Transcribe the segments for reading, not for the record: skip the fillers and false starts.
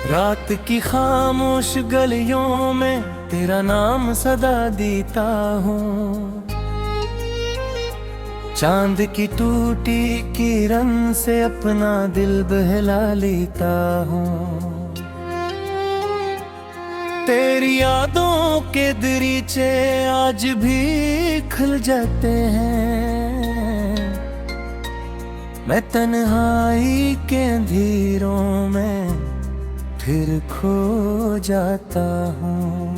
रात की खामोश गलियों में तेरा नाम सदा देता हूँ। चांद की टूटी किरण से अपना दिल बहला लेता हूँ। तेरी यादों के दरीचे आज भी खुल जाते हैं। मैं तन्हाई के अंधेरों में फिर खो जाता हूँ।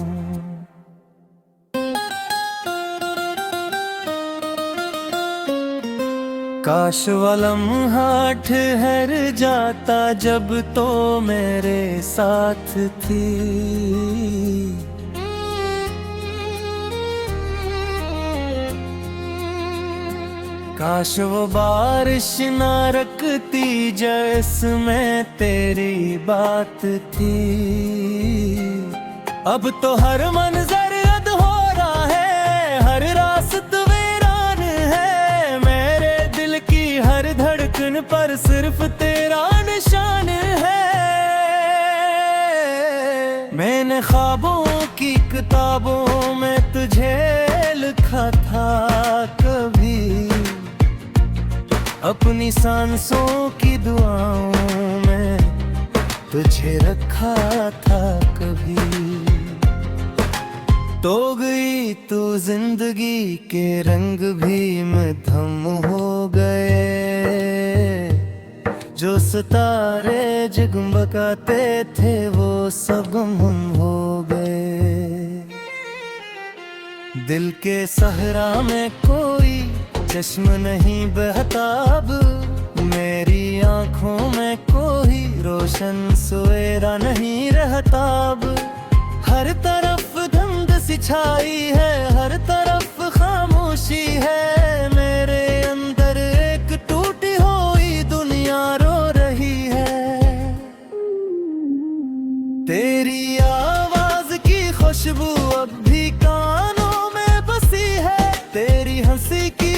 काश वो लम्हा ठहर जाता जब तो मेरे साथ थी। काश वो बारिश ना रखती जिसमें तेरी बात थी। अब तो हर मंजर अद हो रहा है, हर रास्ता वीरान है। मेरे दिल की हर धड़कन पर सिर्फ तेरा निशान है। मैंने ख्वाबों की किताबों में तुझे लिखा था कभी, अपनी सांसों की दुआओं में तुझे रखा था कभी। तो गई तू जिंदगी के रंग भी मध्यम हो गए। जो सितारे जगमगाते थे वो सब गुम हो गए। दिल के सहरा में कोई चश्म नहीं बहता अब, मेरी आंखों में कोई रोशन सवेरा नहीं रहता अब। हर तरफ धुंध सी छाई है, हर तरफ खामोशी है। मेरे अंदर एक टूटी हुई दुनिया रो रही है। तेरी आवाज की खुशबू अब भी कानों में बसी है। तेरी हंसी की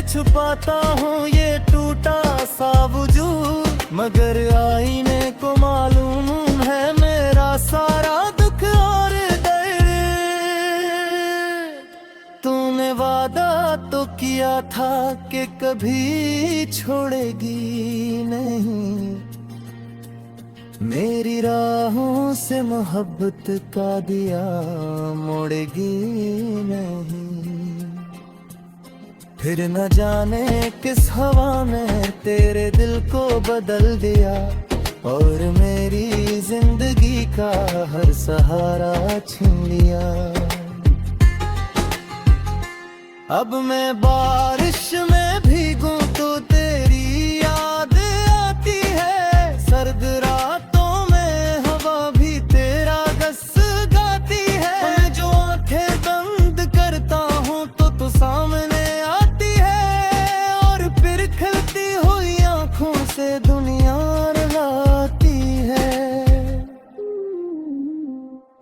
छुपाता हूँ ये टूटा सा वजूद, मगर आईने को मालूम है मेरा सारा दुख और दर्द। तूने वादा तो किया था कि कभी छोड़ेगी नहीं। मेरी राहों से मोहब्बत का दिया मोड़ेगी नहीं। फिर न जाने किस हवा में तेरे दिल को बदल दिया, और मेरी जिंदगी का हर सहारा छीन लिया। अब मैं बारिश में भीगूं तो तेरी याद आती है। सर्द रातों में हवा भी तेरा गस गाती है। मैं जो आंखें बंद करता हूँ तो सामने से दुनिया लाती है।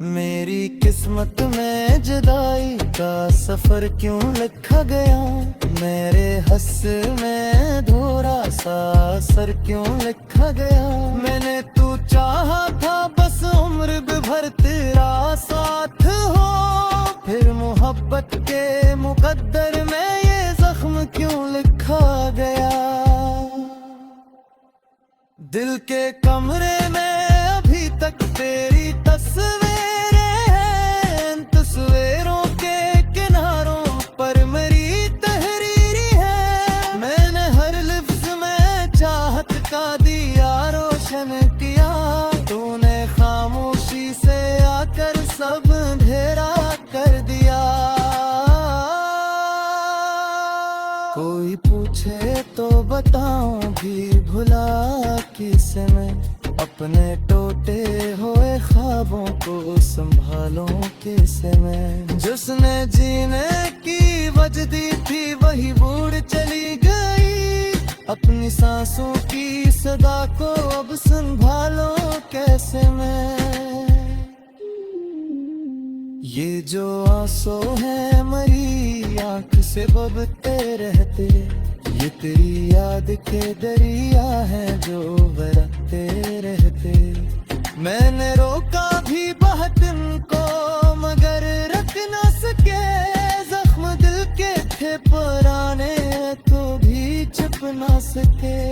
मेरी किस्मत में जुदाई का सफर क्यों लिखा गया। मेरे हंस में धोरा सा असर क्यों लिखा गया। मैंने तू चाहा था बस उम्र भर तेरा साथ हो, फिर मोहब्बत के मुकद्दर में ये जख्म क्यों लिखा गया। दिल के कमरे में अभी तक तेरी तस्वीरें हैं। तस्वीरों के किनारों पर मेरी तहरीरी है। मैंने हर लफ्ज में चाहत का दिया रोशन किया। तूने खामोशी से आकर सब अंधेरा कर दिया। कोई पूछे तो बताऊं भी भुला किसे मैं, अपने टूटे हुए ख्वाबों को संभालूं किसे मैं। जिसने जीने की वजह दी थी वही बूढ़ चली गई। अपनी सांसों की सदा को अब संभालूं कैसे मैं। ये जो आंसू है मरी आंख से बबते रहते, ये तेरी याद के दरिया है जो बरसते रहते। मैंने रोका भी बहुत इनको मगर रख न सके। जख्म दिल के थे पुराने तो भी छुप न सके।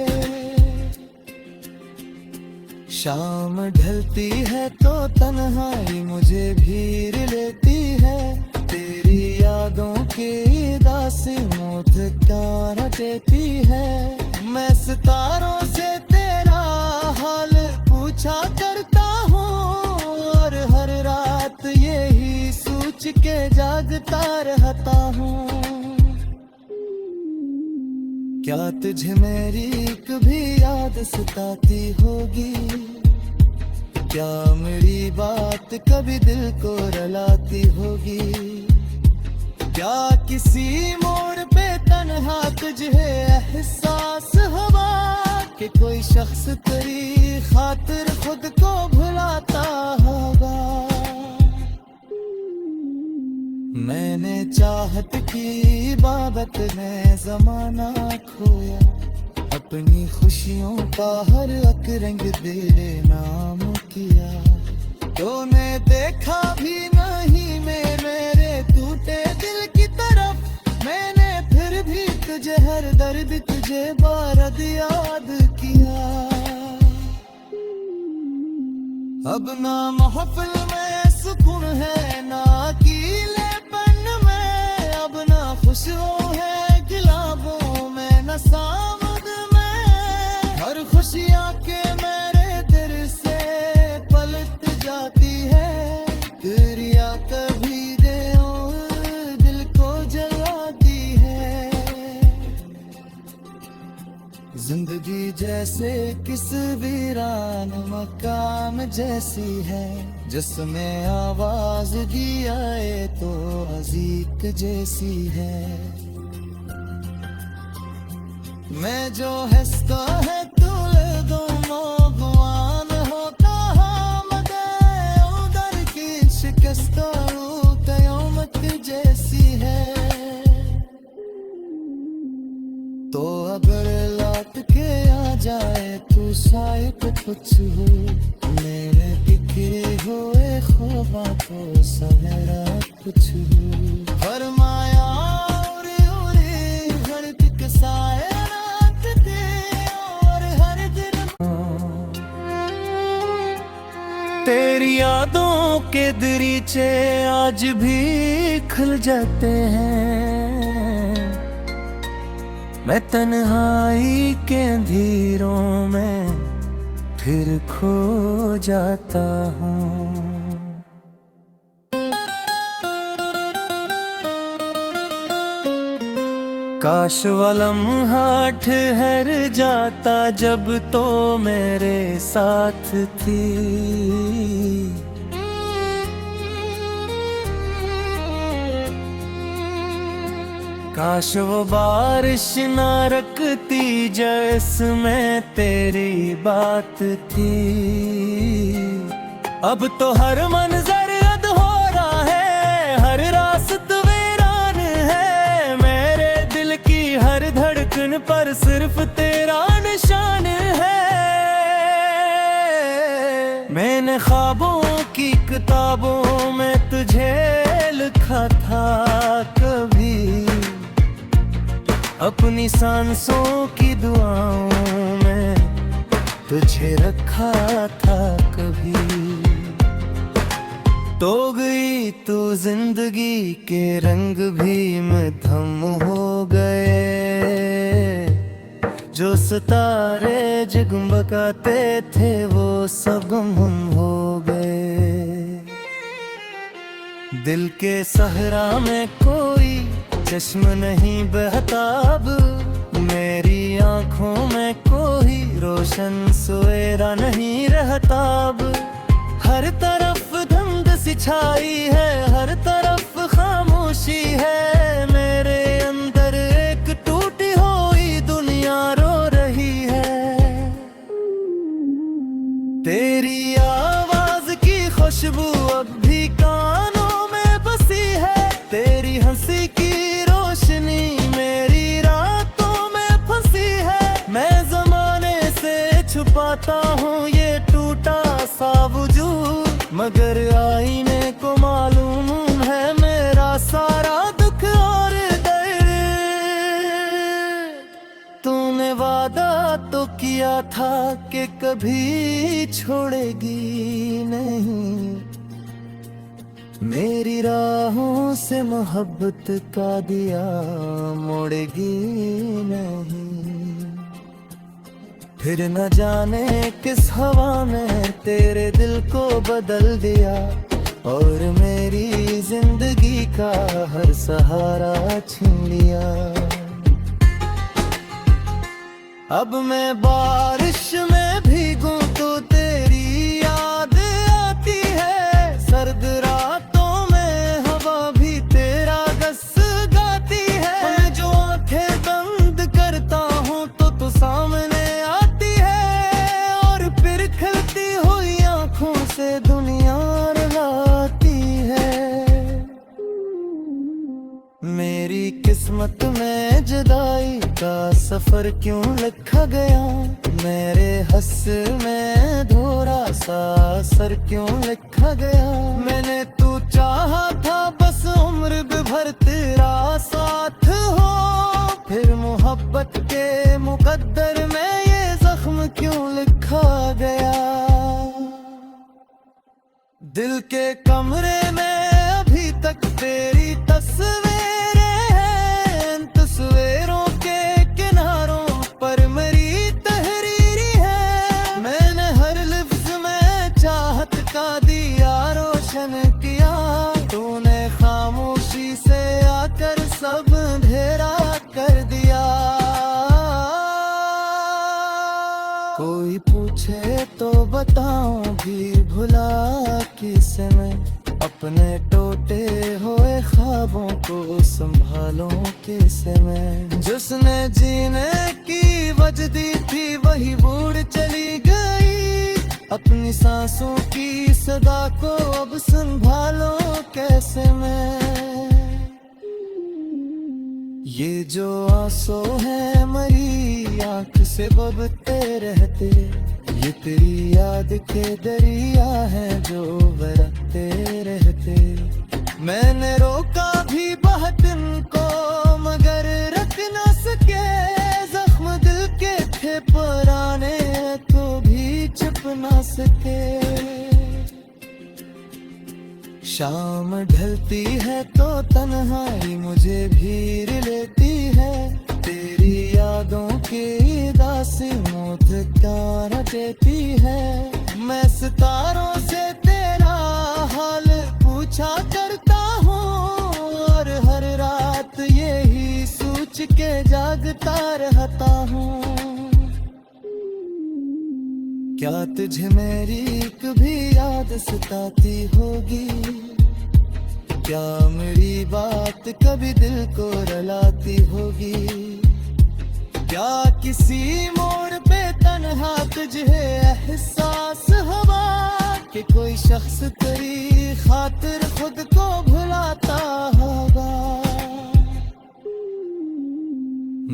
शाम ढलती है तो तन्हाई मुझे भीर लेती है। तेरी यादों की दासी मौत क्या देती है। मैं सितारों से तेरा हाल पूछा करता हूँ और हर रात यही सोच के जागता रहता हूँ। क्या तुझे मेरी कभी याद सताती होगी? क्या मेरी बात कभी दिल को रुलाती होगी? क्या किसी मोड़ पे तन्हा तुझे एहसास हुआ कि कोई शख्स तेरी खातिर खुद को भुलाता होगा? मैंने चाहत की बाबत में जमाना खोया। अपनी खुशियों का हर एक रंग तेरे नाम किया। तूने देखा भी नहीं मेरे टूटे दिल की तरफ। मैंने फिर भी तुझे हर दर्द तुझे बारद याद किया। अब ना महफिल में सुकून है ना अकेलेपन में। अब ना खुशियों है गुलाबों में न सामद में। हर खुशियाँ के मेरे दिल से पलट जाती है। तेरिया कभी दे और दिल को जलाती है। जिंदगी जैसे किस वीरान मकाम जैसी है जिसमें आवाज दी आए तो अजीक जैसी है। मैं जो हंसता है तुल दोनों गुआन होता मदे उधर की शिकस्तों कयामत जैसी है। तो अगर लौट के आ जाए तू साए पे कुछ हो। मेरे बिखरे हुए ख्वाबों को सवेरा कुछ हो। फरमाया उरे उरे घर के साए रात थे और हर दिन। तेरी यादों के दरीचे आज भी खुल जाते हैं। मैं तन्हाई के अंधेरों में फिर खो जाता हूँ। काश वो लम्हा ठहर जाता जब तो मेरे साथ थी। काश वो बारिश न रखती जिसमें तेरी बात थी। अब तो हर मंजर अद हो रहा है। हर रास्त वीरान है। मेरे दिल की हर धड़कन पर सिर्फ तेरा निशान है। मैंने ख्वाबों की किताबों में तुझे लिखा था कभी। अपनी सांसों की दुआओं में तुझे रखा था कभी। तो गई तू जिंदगी के रंग भी मध्यम हो गए। जो सितारे जगमगाते थे वो सब गुम हो गए। दिल के सहरा में कोई चश्म नहीं बहता अब। मेरी आंखों में कोई रोशन सवेरा नहीं रहता अब। हर तरफ धुंध सी छाई है। हर तरफ खामोशी है। मेरे अंदर एक टूटी हुई दुनिया रो रही है। तेरी आवाज की खुशबू अब भी कानों में बसी है। तेरी हंसी की रोशनी मेरी रातों में फंसी छुपाता हूँ ये टूटा सा वजूद, मगर आईने को मालूम है मेरा सारा दुख और दर्द। तूने वादा तो किया था कि कभी छोड़ेगी नहीं, मेरी राहों से मोहब्बत का दिया मोड़ेगी नहीं। फिर न जाने किस हवा ने तेरे दिल को बदल दिया, और मेरी जिंदगी का हर सहारा छीन लिया। अब मैं बारिश में भीगूं तो तेरी याद आती है, सर्द रातों में हवा भी तेरा गस गाती है। मैं जो आंखें बंद करता हूँ तो सामने आती है, और फिर खिलती हुई आंखों से दुनिया रुलाती है। मेरी किस्मत में जुदाई का सफर क्यों लिखा गया, मेरे हंस में धोरा सा असर क्यों लिखा गया। मैंने तू चाहा था बस उम्र भर तेरा साथ हो, फिर मोहब्बत के मुकद्दर में ये जख्म क्यों लिखा गया। दिल के कमरे में अभी तक तेरी तस्वीरें हैं, तस्वीरों के किनारों पर मेरी तहरीरी है। मैंने हर लफ्ज में चाहत का दिया रोशन किया, तूने खामोशी से आकर सब अंधेरा कर दिया। कोई पूछे तो बताऊं भी भुला किसे मैं, अपने टूटे हुए ख्वाबों को संभालूं कैसे मैं। जिसने जीने की वजह दी थी वही बूढ़ चली गई, अपनी सांसों की सदा को अब संभालूं कैसे मैं। ये जो आंसू है मरी आंख से बबते रहते, ये तेरी याद के दरिया है जो बरसते रहते। मैंने रोका भी बहुत इनको मगर रख न सके, जख्म दिल के थे पुराने तो भी छुप न सके। शाम ढलती है तो तन्हाई मुझे भीर लेती है, तेरी यादों की दासी मुझ का देती है। मैं सितारों से तेरा हाल पूछा करता हूँ, और हर रात यही सोच के जागता रहता हूँ। क्या तुझे मेरी कभी याद सताती होगी, क्या मेरी बात कभी दिल को रुलाती होगी। क्या किसी मोड़ पे तन्हा तुझे एहसास हुआ कि कोई शख्स तेरी खातिर खुद को भुलाता होगा।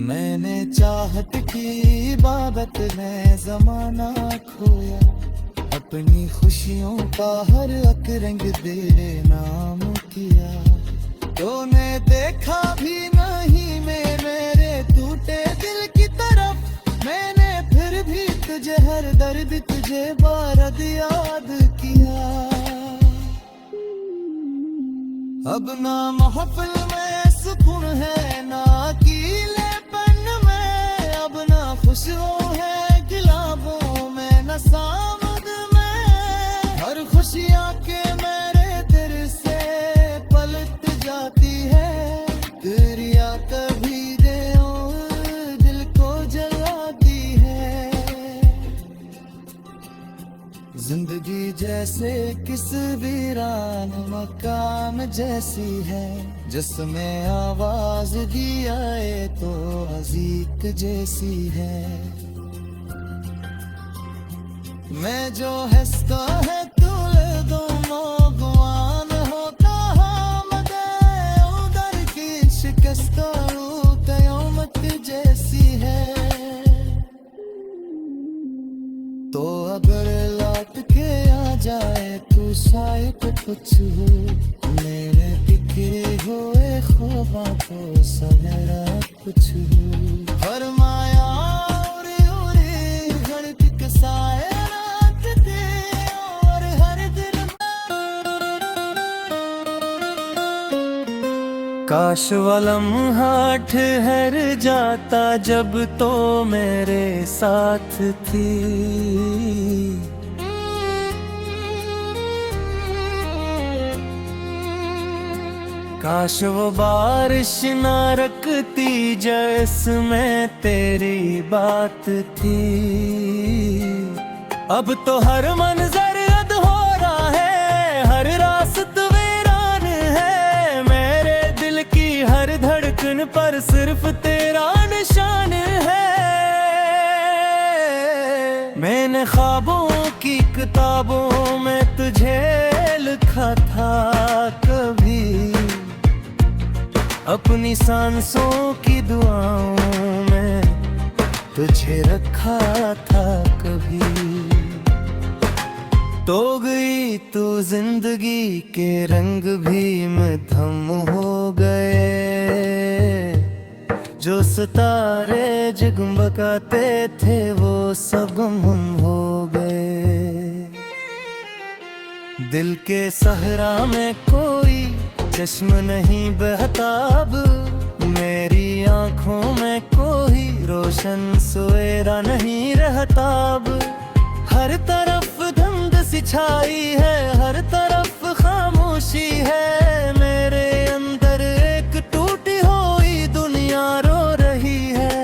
मैंने चाहत की बाबत में जमाना खोया, अपनी खुशियों का हर एक रंग तेरे नाम किया। तूने देखा भी नहीं मेरे टूटे दिल की तरफ, मैंने फिर भी तुझे हर दर्द तुझे बारद याद किया। अब ना महफिल में सुकून है ना अकेलेपन में, अब ना खुशियों है गुलाबों में न सामद में। हर खुशियाँ के मेरे दिल से पलट जाती है, तेरिया कभी दे दिल को जलाती है। जिंदगी जैसे किस वीरान मकान जैसी है, जिसमें आवाज दी आए तो अजीक जैसी है। मैं जो हंसता है तुले दो भगवान होता मगर उधर की शिकस्त कयामत जैसी है। अगर लौट के आ जाए तू शायद कुछ हो, मेरे बिखरे हुए ख्वाबों को सवेरा कुछ हो। फरमाया उरे उरे धड़क के साए रात दे, और हर दिन काश वो लम्हा ठहर जाता जब तो मेरे साथ थी। काश वो बारिश ना रखती जिसमें तेरी बात थी। अब तो हर मंजर अद हो रहा है, हर रास्ता वीरान है। मेरे दिल की हर धड़कन पर सिर्फ तेरा निशान है। मैंने ख्वाबों की किताबों में तुझे लिखा था कभी, अपनी सांसों की दुआओं में तुझे रखा था कभी। तो गई तू जिंदगी के रंग भी मध्यम हो गए, जो सितारे जगमगाते थे वो सब गुम हो गए। दिल के सहरा में कोई चश्म नहीं बहता अब, मेरी आंखों में कोई रोशन सवेरा नहीं रहता अब। हर तरफ धुंध सी छाई है, हर तरफ खामोशी है। मेरे अंदर एक टूटी हुई दुनिया रो रही है।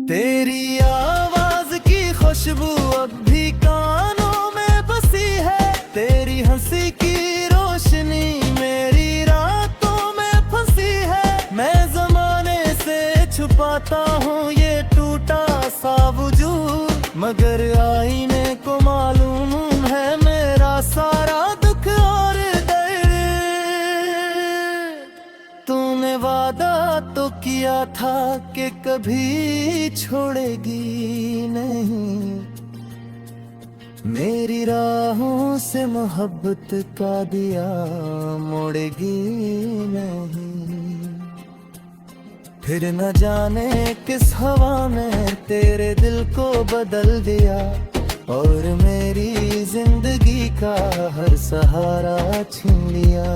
तेरी आवाज की खुशबू अब भी कानों में बसी है। तेरी हंसी की मेरी रातों में फंसी है। मैं ज़माने से छुपाता हूँ ये टूटा सा वजूद, मगर आईने को मालूम है मेरा सारा दुख और दर्द। तूने वादा तो किया था कि कभी छोड़ेगी नहीं, मेरी राहों से मोहब्बत का दिया मोड़ेगी नहीं। फिर न जाने किस हवा में तेरे दिल को बदल दिया, और मेरी जिंदगी का हर सहारा छीन लिया।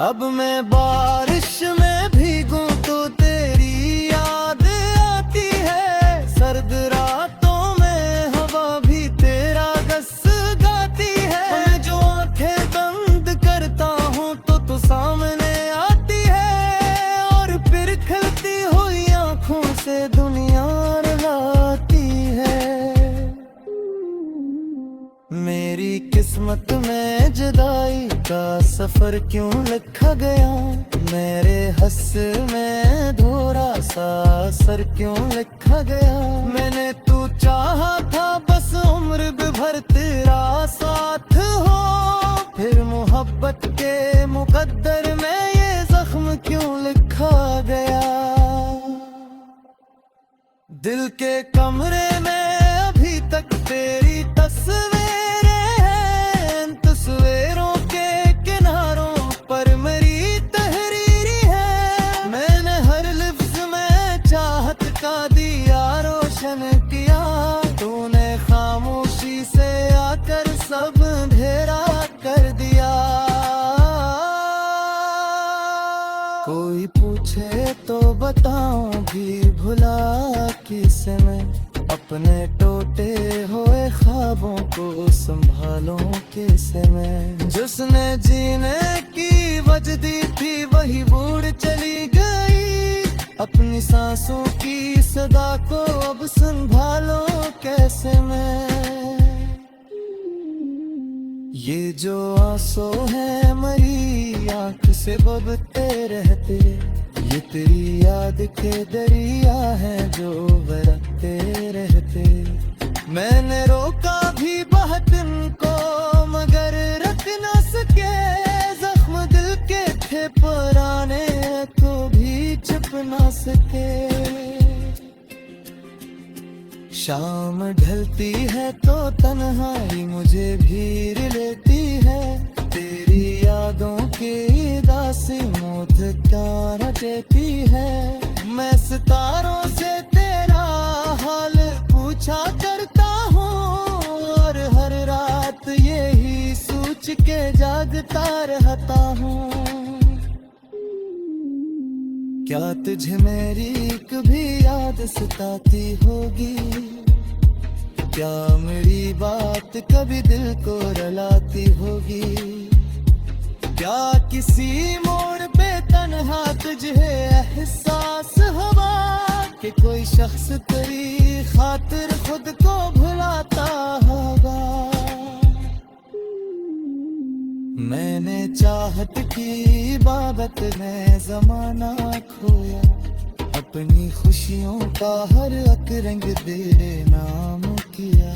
अब मैं बारिश में भीगूं तो तेरी याद आती है। सर्द रात सामने आती है, और फिर खिलती हुई आंखों से दुनिया रुलाती है। मेरी किस्मत में जुदाई का सफर क्यों लिखा गया, मेरे हंस में धोरा सा असर क्यों लिखा गया। मैंने तू चाहा था बस उम्र भर तेरा साथ हो, फिर मोहब्बत के मुकद्दर में ये जख्म क्यों लिखा गया। दिल के कमरे में अभी तक तेरी तस्वीरें हैं, तस्वीरों के किनारों पर मेरी तहरीरी है। मैंने हर लिफ्ज में चाहत का दिया रोशन किया, तूने खामोशी से आकर सब अंधेरा कर दिया। कोई पूछे तो बताऊं भी भुला किसे मैं, अपने टूटे हुए ख्वाबों को संभालूं कैसे मैं। जिसने जीने की वजह दी थी वही बूढ़ चली गई, अपनी सांसों की सदा को अब संभालूं कैसे मैं। ये जो आंसू है मरी आंख से बबते रहते, ये तेरी याद के दरिया है जो बरसते रहते। मैंने रोका भी बहुत इनको मगर रख न सके, जख्म दिल के थे पुराने तो भी छुप न सके। शाम ढलती है तो तन्हाई मुझे भीर लेती है, तेरी यादों की दासी मोद क्या देती है। मैं सितारों से तेरा हाल पूछा करता हूँ, और हर रात यही सोच के जागता रहता हूँ। क्या तुझे मेरी कभी याद सताती होगी, क्या मेरी बात कभी दिल को रुलाती होगी, क्या किसी मोड़ पे तन्हा तुझे एहसास हुआ कि कोई शख्स तेरी खातिर खुद को भुलाता होगा। मैंने चाहत की बाबत में जमाना खोया, अपनी खुशियों का हर एक रंग तेरे नाम किया।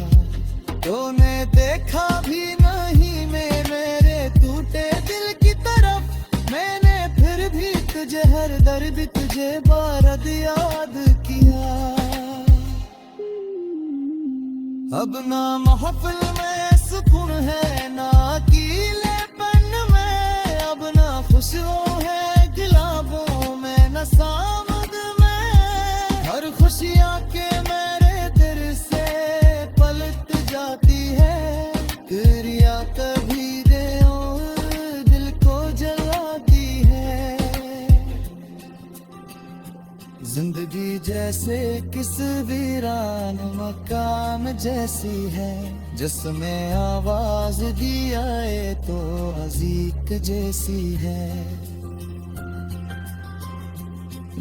तूने देखा भी नहीं मेरे टूटे दिल की तरफ, मैंने फिर भी तुझे हर दर्द तुझे बारद याद किया। अब ना महफिल में सुकून है ना अकेलेपन में, अब ना खुशियों है गुलाबों में न सामद में। हर खुशियाँ के मेरे दिल से पलट जाती है, तेरिया कभी दे दिल को जलाती है। जिंदगी जैसे किस वीरान मकान जैसी है, जिसमें आवाज दी आए तो अजीक जैसी है।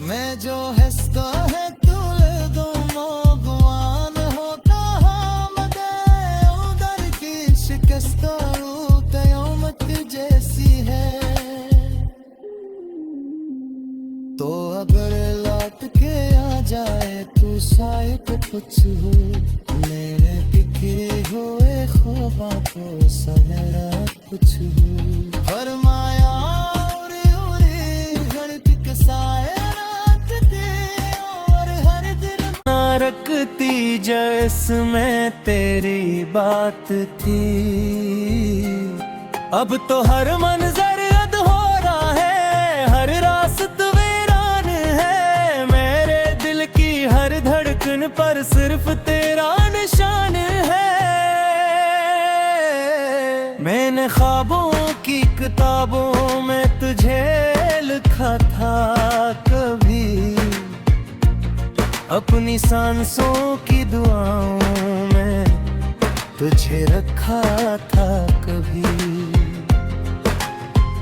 मैं जो हंसता है तुले दो भगवान हो कहा मदे उधर की शिकस्त कयामत जैसी है। तो अगर लौट के आ जाए तू शायद कुछ हो, मेरे बिखरे हुए ख्वाबों को सवेरा कुछ हो। फरमाया उरे उरे धरती के साए रात के, और हर दिल ना रखती जिसमें तेरी बात थी। अब तो हर मंजर रद्द हो रहा है, हर रास्त वीरान है। मेरे दिल की हर धड़कन पर सिर्फ तेरा निशान है। मैंने ख्वाबों की किताबों में तुझे लिखा था कभी, अपनी सांसों की दुआओं में तुझे रखा था कभी।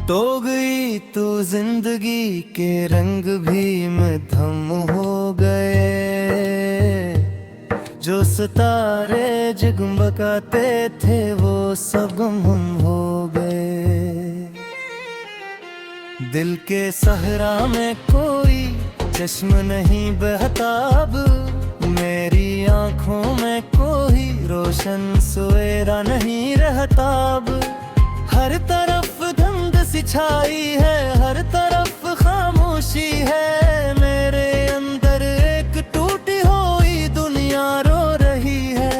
तो गई तू जिंदगी के रंग भी मध्यम हो गए, जो सितारे जगमगाते थे वो सब गुम हो गए। दिल के सहरा में कोई चश्म नहीं बहता अब, मेरी आंखों में कोई रोशन सवेरा नहीं रहता अब। हर तरफ धुंध सी छाई है, हर तरफ खामोशी है। मेरे अंदर एक टूटी हुई दुनिया रो रही है।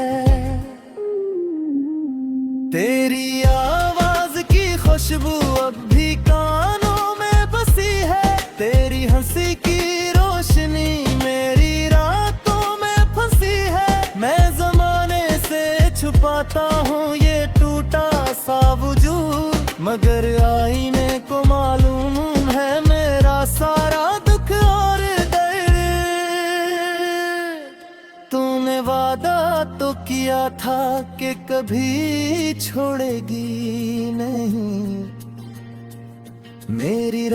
तेरी आवाज की खुशबू अब भी कानों में बसी है, तेरी हंसी की रोशनी मेरी रातों में फंसी है। मैं जमाने से छुपाता हूँ ये टूटा सा वजूद, मगर आईने को मालूम है मेरा सारा दुख और दर्द। तूने वादा तो किया था कि कभी छोड़ेगी नहीं मेरी